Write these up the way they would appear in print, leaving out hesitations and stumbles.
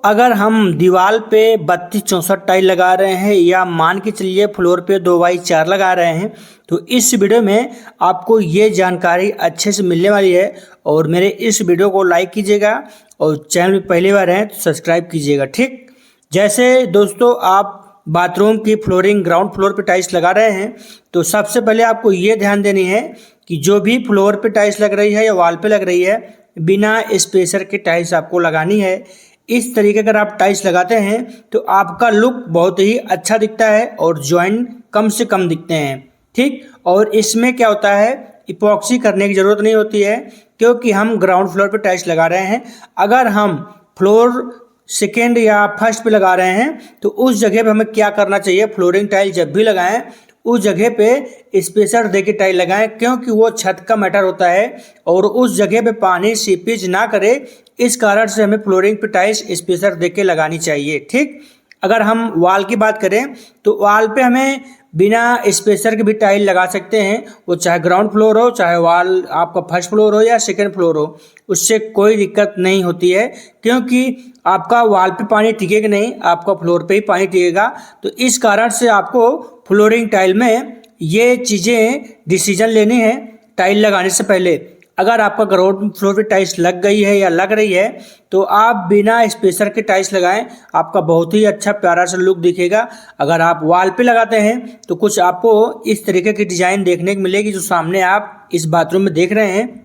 अगर हम दीवार पे 32-64 टाइल लगा रहे हैं या मान के चलिए फ्लोर पे 2x4 लगा रहे हैं, तो इस वीडियो में आपको ये जानकारी अच्छे से मिलने वाली है। और मेरे इस वीडियो को लाइक कीजिएगा और चैनल पे पहली बार हैं तो सब्सक्राइब कीजिएगा। ठीक, जैसे दोस्तों आप बाथरूम की फ्लोरिंग ग्राउंड फ्लोर पे टाइल्स लगा रहे हैं, तो सबसे पहले आपको ये ध्यान देनी है कि जो भी फ्लोर पे टाइल्स लग रही है या वॉल पे लग रही है, बिना स्पेसर के टाइल्स आपको लगानी है। इस तरीके अगर आप टाइल्स लगाते हैं तो आपका लुक बहुत ही अच्छा दिखता है और जॉइंट कम से कम दिखते हैं। ठीक, और इसमें क्या होता है, इपॉक्सी करने की ज़रूरत नहीं होती है क्योंकि हम ग्राउंड फ्लोर पे टाइल्स लगा रहे हैं। अगर हम फ्लोर सेकेंड या फर्स्ट पे लगा रहे हैं तो उस जगह पे हमें क्या करना चाहिए, फ्लोरिंग टाइल जब भी लगाएं उस जगह पे स्पेसर दे के टाइल लगाएं, क्योंकि वो छत का मैटर होता है और उस जगह पे पानी सीपेज ना करे। इस कारण से हमें फ्लोरिंग पे टाइल्स स्पेसर दे के लगानी चाहिए। ठीक, अगर हम वॉल की बात करें तो वॉल पे हमें बिना स्पेसर के भी टाइल लगा सकते हैं, वो चाहे ग्राउंड फ्लोर हो, चाहे वॉल आपका फर्स्ट फ्लोर हो या सेकंड फ्लोर हो, उससे कोई दिक्कत नहीं होती है क्योंकि आपका वॉल पे पानी टिकेगा नहीं, आपका फ्लोर पे ही पानी टिकेगा। तो इस कारण से आपको फ्लोरिंग टाइल में ये चीज़ें डिसीजन लेनी है टाइल लगाने से पहले। अगर आपका ग्राउंड फ्लोर पे टाइल्स लग गई है या लग रही है तो आप बिना स्पेसर के टाइल्स लगाएं, आपका बहुत ही अच्छा प्यारा सा लुक दिखेगा। अगर आप वॉल पे लगाते हैं तो कुछ आपको इस तरीके की डिज़ाइन देखने को मिलेगी जो सामने आप इस बाथरूम में देख रहे हैं।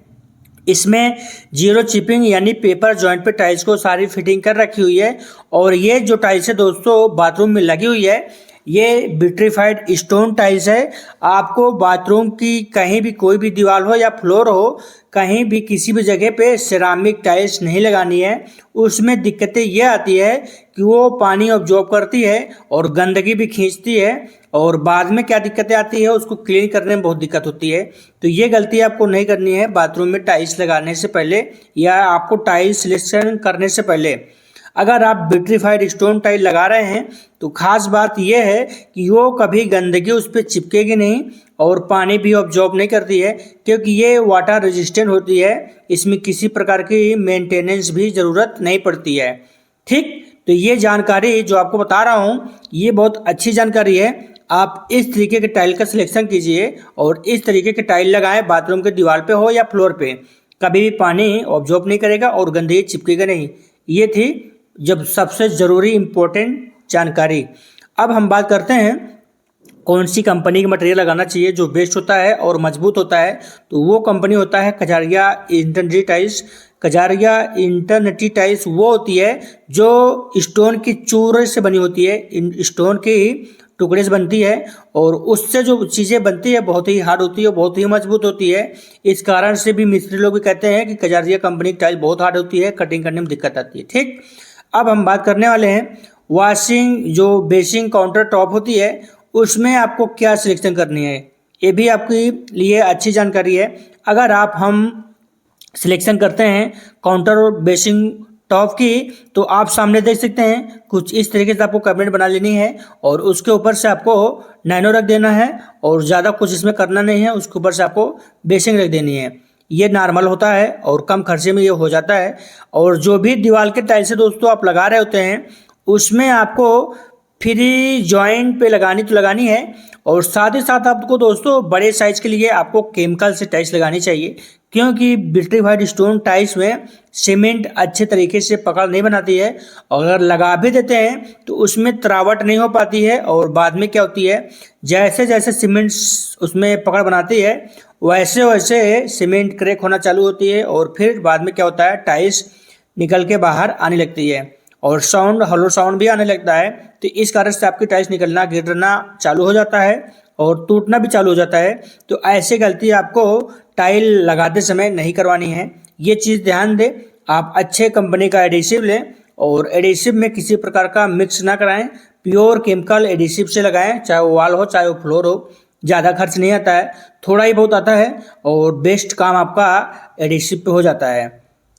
इसमें जीरो चिपिंग यानी पेपर जॉइंट पे टाइल्स को सारी फिटिंग कर रखी हुई है। और ये जो टाइल्स है दोस्तों बाथरूम में लगी हुई है, ये विट्रीफाइड स्टोन टाइल्स है। आपको बाथरूम की कहीं भी कोई भी दीवार हो या फ्लोर हो, कहीं भी किसी भी जगह पे सिरामिक टाइल्स नहीं लगानी है। उसमें दिक्कतें ये आती है कि वो पानी ऑब्जॉर्ब करती है और गंदगी भी खींचती है और बाद में क्या दिक्कतें आती है, उसको क्लीन करने में बहुत दिक्कत होती है। तो ये गलती आपको नहीं करनी है बाथरूम में टाइल्स लगाने से पहले या आपको टाइल्स सिलेक्शन करने से पहले। अगर आप विट्रीफाइड स्टोन टाइल लगा रहे हैं तो खास बात यह है कि वो कभी गंदगी उस पर चिपकेगी नहीं और पानी भी ऑब्जॉर्ब नहीं करती है क्योंकि ये वाटर रेजिस्टेंट होती है। इसमें किसी प्रकार की मेंटेनेंस भी ज़रूरत नहीं पड़ती है। ठीक, तो ये जानकारी जो आपको बता रहा हूँ ये बहुत अच्छी जानकारी है। आप इस तरीके के टाइल का सिलेक्शन कीजिए और इस तरीके के टाइल लगाएं, बाथरूम के दीवार पे हो या फ्लोर पे, कभी भी पानी ऑब्जॉर्ब नहीं करेगा और गंदगी चिपकेगा नहीं। ये थी जब सबसे ज़रूरी इम्पोर्टेंट जानकारी। अब हम बात करते हैं कौन सी कंपनी का मटेरियल लगाना चाहिए जो बेस्ट होता है और मजबूत होता है। तो वो कंपनी होता है कजारिया इंटरनेटी टाइल्स। कजारिया इंटरनेटी टाइल्स वो होती है जो स्टोन की चूरे से बनी होती है, स्टोन की टुकड़े से बनती है और उससे जो चीज़ें बनती है बहुत ही हार्ड होती है, बहुत ही मजबूत होती है। इस कारण से भी मिस्त्री लोग भी कहते हैं कि कजारिया कंपनी की टाइल बहुत हार्ड होती है, कटिंग करने में दिक्कत आती है। ठीक, अब हम बात करने वाले हैं वॉशिंग जो बेसिंग काउंटर टॉप होती है उसमें आपको क्या सिलेक्शन करनी है। ये भी आपके लिए अच्छी जानकारी है। अगर हम सिलेक्शन करते हैं काउंटर और बेसिंग टॉप की तो आप सामने देख सकते हैं कुछ इस तरीके से आपको कैबिनेट बना लेनी है और उसके ऊपर से आपको नैनो रख देना है और ज़्यादा कुछ इसमें करना नहीं है। उसके ऊपर से आपको बेसिंग रख देनी है। ये नॉर्मल होता है और कम खर्चे में ये हो जाता है। और जो भी दीवार के टाइल्स दोस्तों आप लगा रहे होते हैं उसमें आपको फ्री जॉइंट पे लगानी है और साथ ही साथ आपको दोस्तों बड़े साइज के लिए आपको केमिकल से टाइल्स लगानी चाहिए क्योंकि विट्रीफाइड स्टोन टाइल्स में सीमेंट अच्छे तरीके से पकड़ नहीं बनाती है और अगर लगा भी देते हैं तो उसमें तरावट नहीं हो पाती है और बाद में क्या होती है, जैसे जैसे सीमेंट उसमें पकड़ बनाती है वैसे वैसे सीमेंट क्रैक होना चालू होती है और फिर बाद में क्या होता है, टाइल्स निकल के बाहर आने लगती है और साउंड हॉलो साउंड भी आने लगता है। तो इस कारण से आपकी टाइल्स निकलना गिरना चालू हो जाता है और टूटना भी चालू हो जाता है। तो ऐसे गलती आपको टाइल लगाते समय नहीं करवानी है। ये चीज़ ध्यान दें, आप अच्छे कंपनी का एडिसिव लें और एडिसिव में किसी प्रकार का मिक्स ना कराएं, प्योर केमिकल एडिसिव से लगाएं, चाहे वो वॉल हो चाहे वो फ्लोर हो। ज़्यादा खर्च नहीं आता है, थोड़ा ही बहुत आता है और बेस्ट काम आपका एडिसिव पे हो जाता है।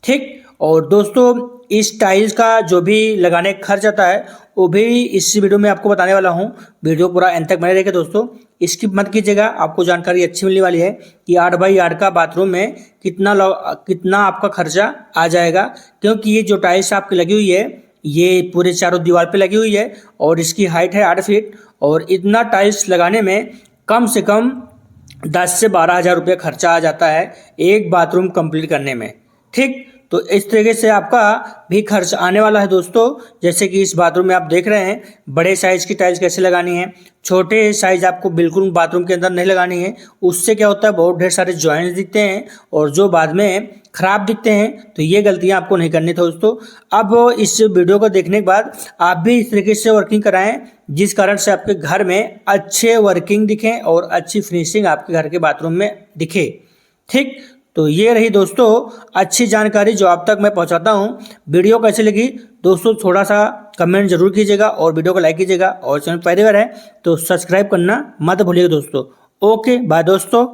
ठीक, और दोस्तों इस टाइल्स का जो भी लगाने का खर्च आता है वो भी इस वीडियो में आपको बताने वाला हूँ। वीडियो पूरा अंत तक बने रहेगा दोस्तों, स्किप मत कीजिएगा। आपको जानकारी अच्छी मिलने वाली है कि 8x8 का बाथरूम में कितना आपका खर्चा आ जाएगा, क्योंकि ये जो टाइल्स आपकी लगी हुई है ये पूरे चारों दीवार पे लगी हुई है और इसकी हाइट है 8 फीट। और इतना टाइल्स लगाने में कम से कम 10 से 12 हज़ार रुपये खर्चा आ जाता है एक बाथरूम कंप्लीट करने में। ठीक, तो इस तरीके से आपका भी खर्च आने वाला है दोस्तों। जैसे कि इस बाथरूम में आप देख रहे हैं बड़े साइज़ की टाइल्स कैसे लगानी है, छोटे साइज़ आपको बिल्कुल बाथरूम के अंदर नहीं लगानी है। उससे क्या होता है, बहुत ढेर सारे जॉइंट्स दिखते हैं और जो बाद में खराब दिखते हैं। तो ये गलतियां आपको नहीं करनी थी दोस्तों। अब इस वीडियो को देखने के बाद आप भी इस तरीके से वर्किंग कराएं जिस कारण से आपके घर में अच्छे वर्किंग दिखें और अच्छी फिनिशिंग आपके घर के बाथरूम में दिखे। ठीक, तो ये रही दोस्तों अच्छी जानकारी जो आप तक मैं पहुंचाता हूं। वीडियो कैसी लगी दोस्तों थोड़ा सा कमेंट जरूर कीजिएगा और वीडियो को लाइक कीजिएगा और चैनल पहली बार है तो सब्सक्राइब करना मत भूलिएगा दोस्तों। ओके बाय दोस्तों।